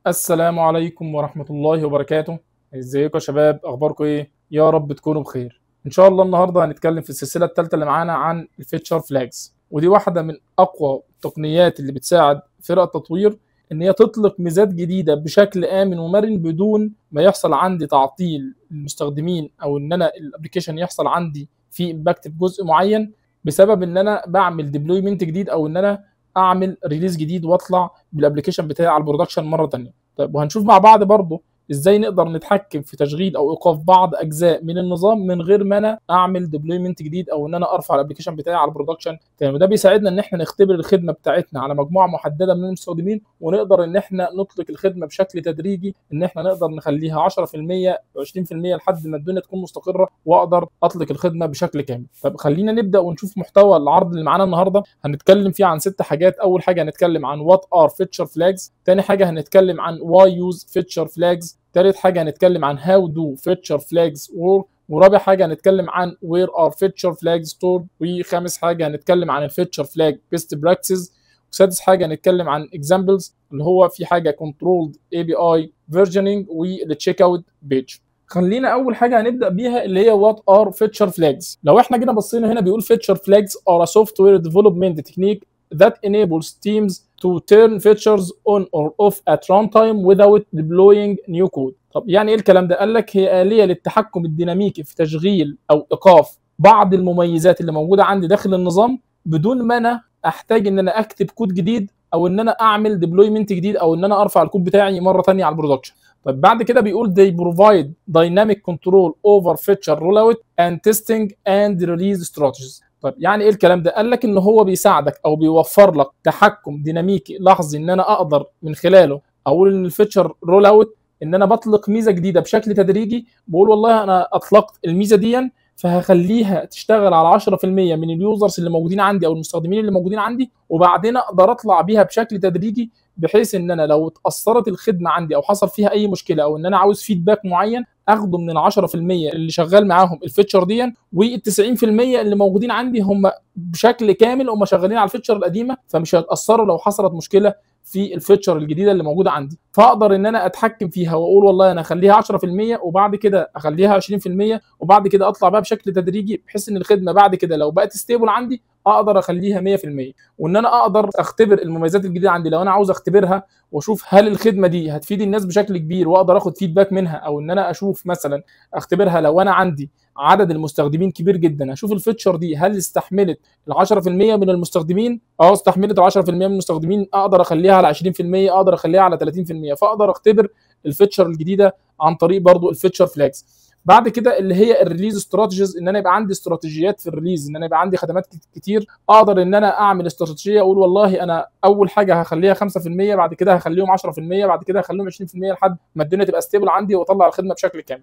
السلام عليكم ورحمة الله وبركاته. ازيكم يا شباب، اخباركم ايه؟ يا رب تكونوا بخير. ان شاء الله النهارده هنتكلم في السلسلة الثالثة اللي معانا عن الفيتشر فلاجز، ودي واحدة من اقوى التقنيات اللي بتساعد فرق التطوير ان هي تطلق ميزات جديدة بشكل امن ومرن بدون ما يحصل عندي تعطيل للمستخدمين، او ان انا الابلكيشن يحصل عندي في امباكت في جزء معين بسبب ان انا بعمل ديبلويمنت جديد، او ان انا اعمل ريليز جديد واطلع بالابلكيشن بتاعي على البرودكشن مره ثانيه. طيب، وهنشوف مع بعض برضه ازاي نقدر نتحكم في تشغيل او ايقاف بعض اجزاء من النظام من غير ما انا اعمل ديبلويمنت جديد، او ان انا ارفع الابلكيشن بتاعي على البرودكشن تاني. وده بيساعدنا ان احنا نختبر الخدمه بتاعتنا على مجموعه محدده من المستخدمين، ونقدر ان احنا نطلق الخدمه بشكل تدريجي، ان احنا نقدر نخليها 10% و20% لحد ما الدنيا تكون مستقره واقدر اطلق الخدمه بشكل كامل. طب خلينا نبدا ونشوف محتوى العرض اللي معانا النهارده. هنتكلم فيه عن 6 حاجات. اول حاجه هنتكلم عن وات ار فيتشر فلاجز، ثاني حاجه هنتكلم عن واي يوز فيتشر فلاجز، ثالث حاجه هنتكلم عن هاو دو فيتشر فلاجز وورك، ورابع حاجه هنتكلم عن وير ار فيتشر فلاجز ستورد، وخامس حاجه هنتكلم عن الفيتشر فلاج بيست براكتسز، وسادس حاجه هنتكلم عن اكزامبلز اللي هو في حاجه كنترولد اي بي اي فيرجننج والتشيك اوت بيج. خلينا اول حاجه هنبدا بيها اللي هي وات ار فيتشر فلاجز. لو احنا جينا بصينا هنا بيقول فيتشر فلاجز ار ا سوفت وير ديفلوبمنت تكنيك that enables teams to turn features on or off at runtime without deploying new code. طب يعني ايه الكلام ده؟ قال لك هي آلية للتحكم الديناميكي في تشغيل او ايقاف بعض المميزات اللي موجوده عندي داخل النظام بدون ما انا احتاج ان انا اكتب كود جديد، او ان انا اعمل ديبلويمنت جديد، او ان انا ارفع الكود بتاعي مره ثانيه على البرودكشن. طيب بعد كده بيقول they provide dynamic control over feature rollout and testing and release strategies. طيب يعني ايه الكلام ده؟ قال لك ان هو بيساعدك او بيوفر لك تحكم ديناميكي لحظي، ان انا اقدر من خلاله اقول ان الفيتشر رول اوت ان انا بطلق ميزه جديده بشكل تدريجي. بقول والله انا اطلقت الميزه دي فهخليها تشتغل على 10% من اليوزرز اللي موجودين عندي او المستخدمين اللي موجودين عندي، وبعدين اقدر اطلع بيها بشكل تدريجي، بحيث ان انا لو اتاثرت الخدمه عندي او حصل فيها اي مشكله، او ان انا عاوز فيدباك معين، اخده من ال 10% اللي شغال معاهم الفيتشر دي، وال 90% اللي موجودين عندي هم بشكل كامل هم شغالين على الفيتشر القديمه، فمش هيتاثروا لو حصلت مشكله في الفيتشر الجديده اللي موجوده عندي. فاقدر ان انا اتحكم فيها واقول والله انا اخليها 10%، وبعد كده اخليها 20%، وبعد كده اطلع بقى بشكل تدريجي، بحيث ان الخدمه بعد كده لو بقت ستيبل عندي اقدر اخليها 100%. وان انا اقدر اختبر المميزات الجديده عندي لو انا عاوز اختبرها، واشوف هل الخدمه دي هتفيد الناس بشكل كبير واقدر اخد فيدباك منها، او ان انا اشوف مثلا اختبرها لو انا عندي عدد المستخدمين كبير جدا، اشوف الفيتشر دي هل استحملت ال 10% من المستخدمين. استحملت ال 10% من المستخدمين، اقدر اخليها على 20%، اقدر اخليها على 30%. فاقدر اختبر الفيتشر الجديده عن طريق برضو الفيتشر فلاجز. بعد كده اللي هي الريليز استراتيجيز، ان انا يبقى عندي استراتيجيات في الريليز، ان انا يبقى عندي خدمات كتير، اقدر ان انا اعمل استراتيجيه اقول والله انا اول حاجه هخليها 5%، بعد كده هخليهم 10%، بعد كده هخليهم 20%، لحد ما الدنيا تبقى ستيبل عندي واطلع الخدمه بشكل كامل.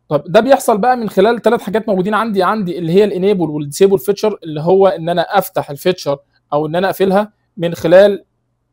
طب ده بيحصل بقى من خلال 3 حاجات موجودين عندي اللي هي الانيبل والديسيبل فيتشر، اللي هو ان انا افتح الفيتشر او ان انا اقفلها من خلال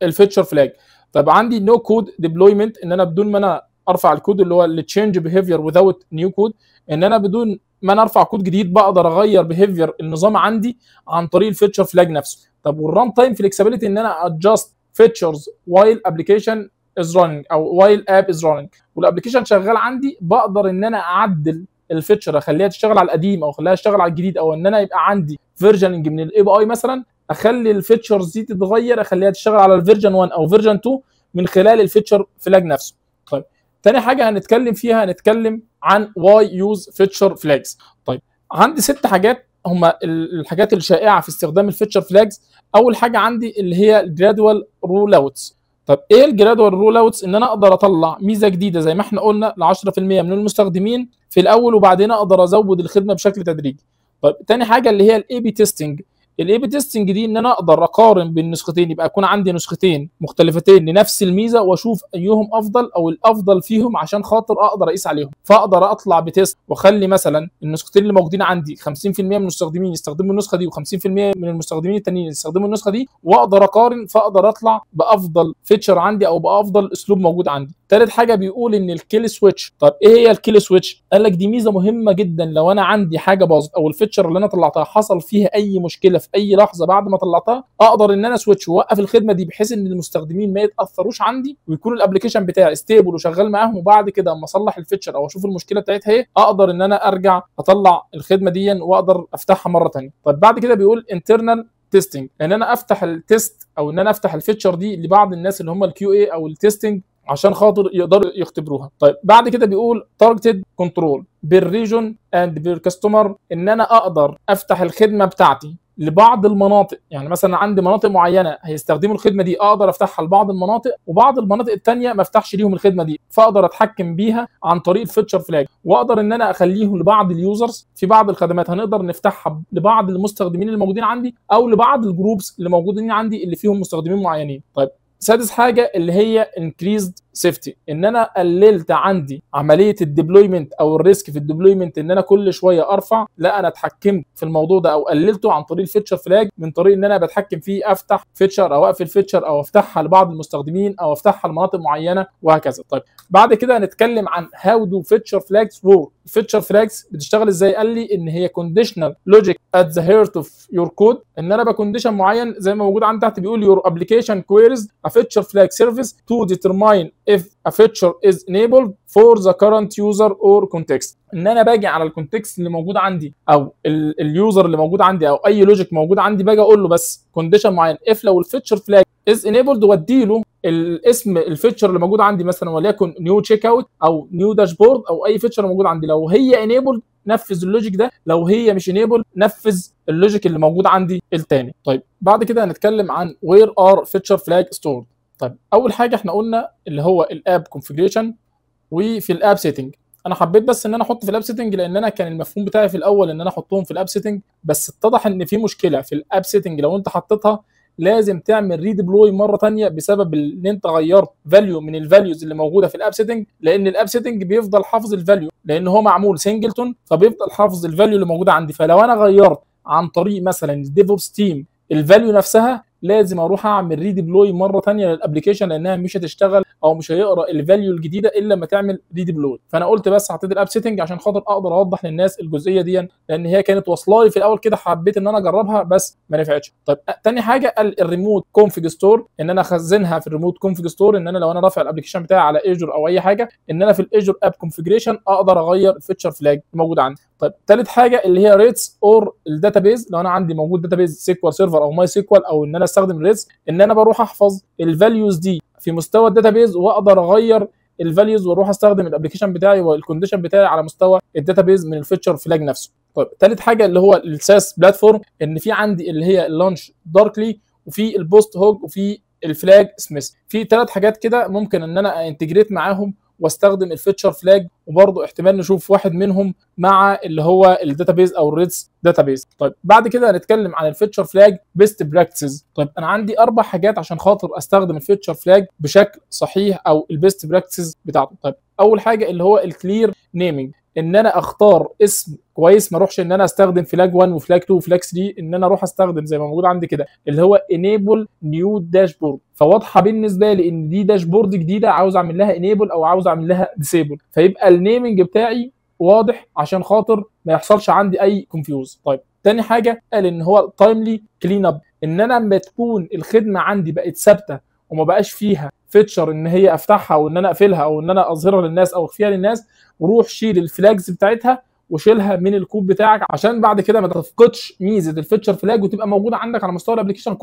الفيتشر فلاج. طب عندي نو كود ديبلويمنت، ان انا بدون ما انا ارفع الكود، اللي هو التشينج بيهيفير وذاوت نيو كود، ان انا بدون ما انا ارفع كود جديد بقدر اغير بيهيفير النظام عندي عن طريق الفيتشر فلاج نفسه. طب والران تايم فليكسبيليتي، ان انا ادجست فيتشرز وايل ابلكيشن از راننج او وايل اب از راننج، والابلكيشن شغال عندي، بقدر ان انا اعدل الفيتشر، اخليها تشتغل على القديم او اخليها تشتغل على الجديد، او ان انا يبقى عندي فيرجننج من الاي بي اي مثلا، اخلي الفيتشرز دي تتغير، اخليها تشتغل على الفيرجن 1 او فيرجن 2 من خلال الفيتشر فلاج نفسه. طيب تاني حاجه هنتكلم فيها، هنتكلم عن واي يوز فيتشر فلاجز. طيب عندي 6 حاجات هم الحاجات الشائعه في استخدام الفيتشر فلاجز. اول حاجه عندي اللي هي الجرادوال رول اوتس. طب ايه الجرادوال رول اوتس؟ ان انا اقدر اطلع ميزه جديده زي ما احنا قلنا ل 10% من المستخدمين في الاول، وبعدين اقدر ازود الخدمه بشكل تدريجي. طيب تاني حاجه اللي هي الاي بي تيستنج. الاي بي تيستنج دي ان انا اقدر اقارن بين نسختين، يبقى يكون عندي نسختين مختلفتين لنفس الميزه، واشوف ايهم افضل او الافضل فيهم عشان خاطر اقدر اقيس عليهم. فاقدر اطلع بتيست واخلي مثلا النسختين اللي موجودين عندي 50% من المستخدمين يستخدموا النسخه دي، و50% من المستخدمين التانيين يستخدموا النسخه دي، واقدر اقارن، فاقدر اطلع بافضل فيتشر عندي او بافضل اسلوب موجود عندي. تالت حاجه بيقول ان الكيل سويتش. طب ايه هي الكيل سويتش؟ قال لك دي ميزه مهمه جدا، لو انا عندي حاجه باظت او الفيتشر اللي انا طلعتها حصل فيها اي مشكله في اي لحظه بعد ما طلعتها، اقدر ان انا سويتش واوقف الخدمه دي بحيث ان المستخدمين ما يتاثروش عندي، ويكون الابلكيشن بتاعي ستيبل وشغال معاهم، وبعد كده اما اصلح الفيتشر او اشوف المشكله بتاعتها ايه اقدر ان انا ارجع اطلع الخدمه دي واقدر افتحها مره ثانيه. طيب بعد كده بيقول انترنال تيستنج، ان انا افتح التيست او ان انا افتح الفيتشر دي لبعض الناس اللي هم الكيو اي او التيستنج عشان خاطر يقدروا يختبروها. طيب بعد كده بيقول تارجتد كنترول بالريجون اند بالكاستمر، ان انا اقدر افتح الخدمه بتاعتي لبعض المناطق، يعني مثلا عندي مناطق معينه هيستخدموا الخدمه دي اقدر افتحها لبعض المناطق، وبعض المناطق الثانيه ما افتحش ليهم الخدمه دي، فاقدر اتحكم بيها عن طريق الفيتشر فلاج، واقدر ان انا اخليهم لبعض اليوزرز في بعض الخدمات هنقدر نفتحها لبعض المستخدمين اللي موجودين عندي او لبعض الجروبس اللي موجودين عندي اللي فيهم مستخدمين معينين. طيب سادس حاجه اللي هي increased safety، ان انا قللت عندي عمليه الديبلويمنت او الريسك في الديبلويمنت، ان انا كل شويه ارفع، لا انا اتحكمت في الموضوع ده او قللته عن طريق الفيتشر فلاج، من طريق ان انا بتحكم فيه افتح فيتشر او اقفل فيتشر او افتحها لبعض المستخدمين او افتحها لمناطق معينه وهكذا. طيب بعد كده هنتكلم عن هاو دو فيتشر فلاجز وورك. الفيتشر فلاجز بتشتغل ازاي؟ قال لي ان هي كونديشنال لوجيك ات ذا هيرت اوف يور كود، ان انا بكونديشن معين زي ما موجود عندي تحت بيقول يور ابلكيشن كويريز ا فيتشر فلاج سيرفيس تو ديترماين if a feature is enabled for the current user or context، ان انا باجي على الكونتكست اللي موجود عندي او اليوزر اللي موجود عندي او اي لوجيك موجود عندي، باجي اقول له بس كونديشن معين if لو الفيتشر فلاج is enabled وادي له الاسم الفيتشر اللي موجود عندي مثلا وليكن نيو تشيك اوت او نيو داشبورد او اي فيتشر موجود عندي، لو هي enabled نفذ اللوجيك ده، لو هي مش enable نفذ اللوجيك اللي موجود عندي الثاني. طيب بعد كده هنتكلم عن where are feature flag stored. طيب اول حاجه احنا قلنا اللي هو الاب كونفيجريشن وفي الاب سيتنج. انا حبيت بس ان انا احط في الاب سيتنج لان انا كان المفهوم بتاعي في الاول ان انا احطهم في الاب سيتنج، بس اتضح ان في مشكله في الاب سيتنج، لو انت حطيتها لازم تعمل ريديبلوي مره ثانيه بسبب ان انت غيرت فاليو من الفاليوز اللي موجوده في الاب سيتنج، لان الاب سيتنج بيفضل حافظ الفاليو لان هو معمول سنجلتون، فبيفضل حافظ الفاليو اللي موجوده عندي. فلو انا غيرت عن طريق مثلا الديفوبس تيم الفاليو نفسها لازم اروح اعمل ريديبلوي مره ثانيه للابلكيشن لانها مش هتشتغل او مش هيقرا الفاليو الجديده الا لما تعمل ريديبلوي. فانا قلت بس حطيت الاب سيتنج عشان خاطر اقدر اوضح للناس الجزئيه دي، لان هي كانت واصله لي في الاول كده، حبيت ان انا اجربها بس ما نفعتش. طيب تاني حاجه الريموت كونفيج ستور، ان انا اخزنها في الريموت كونفيج ستور، ان انا لو انا رافع الابلكيشن بتاعي على ايجور او اي حاجه ان انا في الايجور اب كونفيجريشن اقدر اغير الفيتشر فلاج الموجود عندي. طيب ثالث حاجه اللي هي ريتس اور الداتابيز، لو انا عندي موجود داتابيز سيكوال سيرفر او ماي سيكوال او ان انا استخدم ريتس، ان انا بروح احفظ الفاليوز دي في مستوى الداتابيز واقدر اغير الفاليوز واروح استخدم الابلكيشن بتاعي والكونديشن بتاعي على مستوى الداتابيز من الفيتشر فلاج نفسه. طيب ثالث حاجه اللي هو الساس بلاتفورم، ان في عندي اللي هي اللانش داركلي وفي البوست هوج وفي الفلاج سميث، في ثلاث حاجات كده ممكن ان انا انتجريت معاهم واستخدم الفيتشر فلاج، وبرضه احتمال نشوف واحد منهم مع اللي هو الداتابيز او الريدز داتابيز. طيب بعد كده هنتكلم عن الفيتشر فلاج بيست براكتسز. طيب انا عندي اربع حاجات عشان خاطر استخدم الفيتشر فلاج بشكل صحيح او البيست براكتسز بتاعته. طيب اول حاجه اللي هو الكلير نيمينج، ان انا اختار اسم كويس، ما اروحش ان انا استخدم فلاج 1 وفلاج 2 وفلاج 3، ان انا اروح استخدم زي ما موجود عندي كده اللي هو enable new dashboard، فواضحه بالنسبه لي ان دي داشبورد جديده عاوز اعمل لها enable او عاوز اعمل لها disable، فيبقى النيمنج بتاعي واضح عشان خاطر ما يحصلش عندي اي كونفيوز. طيب تاني حاجه قال ان هو تايملي كلين اب، ان انا لما تكون الخدمه عندي بقت ثابته وما بقاش فيها فيتشر ان هي افتحها او ان انا اقفلها او ان انا اظهرها للناس او اخفيها للناس، وروح شيل الفلاجز بتاعتها وشيلها من الكود بتاعك عشان بعد كده ما تفقدش ميزه الفيتشر فلاج وتبقى موجوده عندك على مستوى الابلكيشن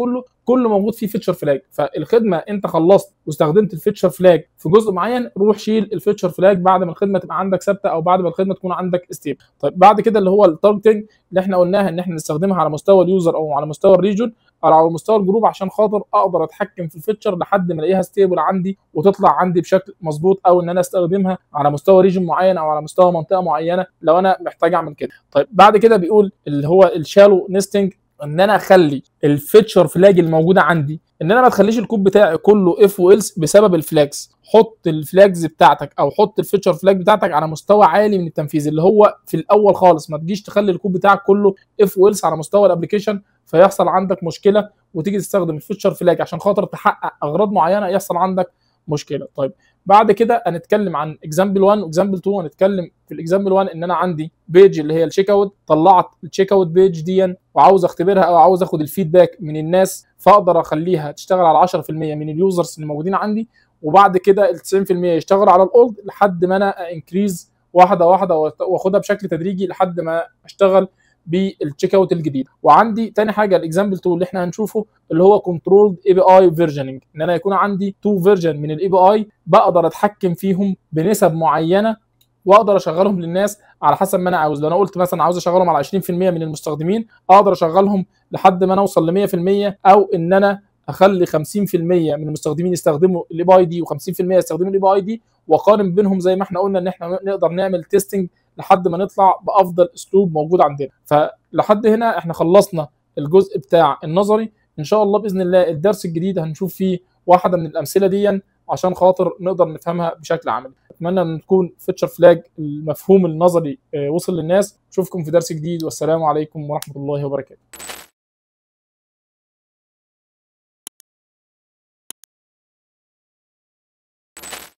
كله موجود فيه فيتشر فلاج. فالخدمه انت خلصت واستخدمت الفيتشر فلاج في جزء معين، روح شيل الفيتشر فلاج بعد ما الخدمه تبقى عندك ثابته او بعد ما الخدمه تكون عندك ستيبل. طيب بعد كده اللي هو التارجتنج اللي احنا قلناها ان احنا نستخدمها على مستوى اليوزر او على مستوى الريجون او على مستوى الجروب عشان خاطر اقدر اتحكم في الفيتشر لحد ما الاقيها ستيبل عندي وتطلع عندي بشكل مظبوط، او ان انا استخدمها على مستوى ريجن معين او على مستوى منطقه معينه لو انا محتاج اعمل كده. طيب بعد كده بيقول اللي هو الشالو نيستنج، ان انا اخلي الفيتشر فلاج الموجوده عندي ان انا ما تخليش الكود بتاعي كله اف وإلس بسبب الفلاجز. حط الفلاجز بتاعتك او حط الفيتشر فلاج بتاعتك على مستوى عالي من التنفيذ اللي هو في الاول خالص، ما تجيش تخلي الكود بتاعك كله اف وإلس على مستوى الابلكيشن فيحصل عندك مشكله وتيجي تستخدم الفيتشر فلاج عشان خاطر تحقق اغراض معينه يحصل عندك مشكله. طيب بعد كده هنتكلم عن اكزامبل 1 واكزامبل 2. هنتكلم في الاكزامبل 1 ان انا عندي بيج اللي هي التشيك اوت، طلعت التشيك اوت بيج دي وعاوز اختبرها او عاوز اخد الفيدباك من الناس، فاقدر اخليها تشتغل على 10% من اليوزرز اللي موجودين عندي، وبعد كده ال 90% يشتغل على الاولد لحد ما انا انكريز واحده واحده واخدها بشكل تدريجي لحد ما اشتغل بالتشيك اوت الجديد. وعندي تاني حاجه الاكزامبل 2 اللي احنا هنشوفه اللي هو كنترولد اي بي اي فيرجننج، ان انا يكون عندي 2 فيرجن من الاي بي اي بقدر اتحكم فيهم بنسب معينه واقدر اشغلهم للناس على حسب ما انا عاوز. لو انا قلت مثلا عاوز اشغلهم على 20% من المستخدمين اقدر اشغلهم لحد ما انا اوصل ل 100%، او ان انا اخلي 50% من المستخدمين يستخدموا الاي بي اي دي و50% يستخدموا الاي بي اي دي، واقارن بينهم زي ما احنا قلنا ان احنا نقدر نعمل تيستنج لحد ما نطلع بافضل اسلوب موجود عندنا. فلحد هنا احنا خلصنا الجزء بتاع النظري. ان شاء الله باذن الله الدرس الجديد هنشوف فيه واحده من الامثله دي عشان خاطر نقدر نفهمها بشكل عملي. اتمنى ان تكون فيتشر فلاج المفهوم النظري وصل للناس. اشوفكم في درس جديد، والسلام عليكم ورحمه الله وبركاته.